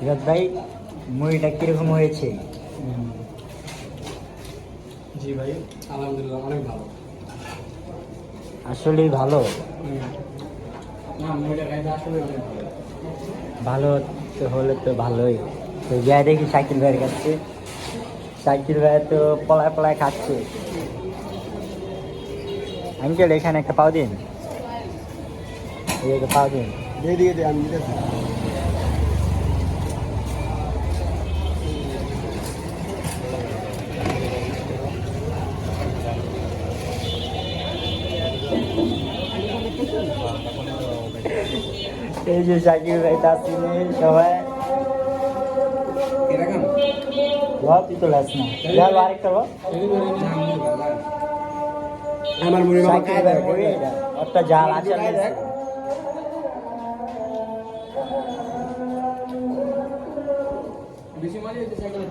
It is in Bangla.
সিরাজ ভাই মুভিটা কিরকম হয়েছে? জি ভাই, আলহামদুলিল্লাহ অনেক ভালো। আসলেই ভালো। না, মুভিটা গাইতে আসলে অনেক ভালো। ভালো তো হলে তো ভালোই। তো যাই দেখি সাইকেল ভাইয়ের কাছে, সাইকেল ভাই তো পলায় পলায় খাচ্ছে। আঙ্কেল এখানে একটা পাও দিন, এই একটা পাও দিন। দিয়ে দিয়ে দিয়ে আমি দিতেছি। এই যে সাইকেল ভাই তাসিনে সবাই এরকম লব তুই তো লাস না যাও আরেকটা লব। আমার মুড়ি মামা সাইকেল ভাই মুড়ি এটা একটা জাল আছে বেশি মারি হইতে সাইকেল।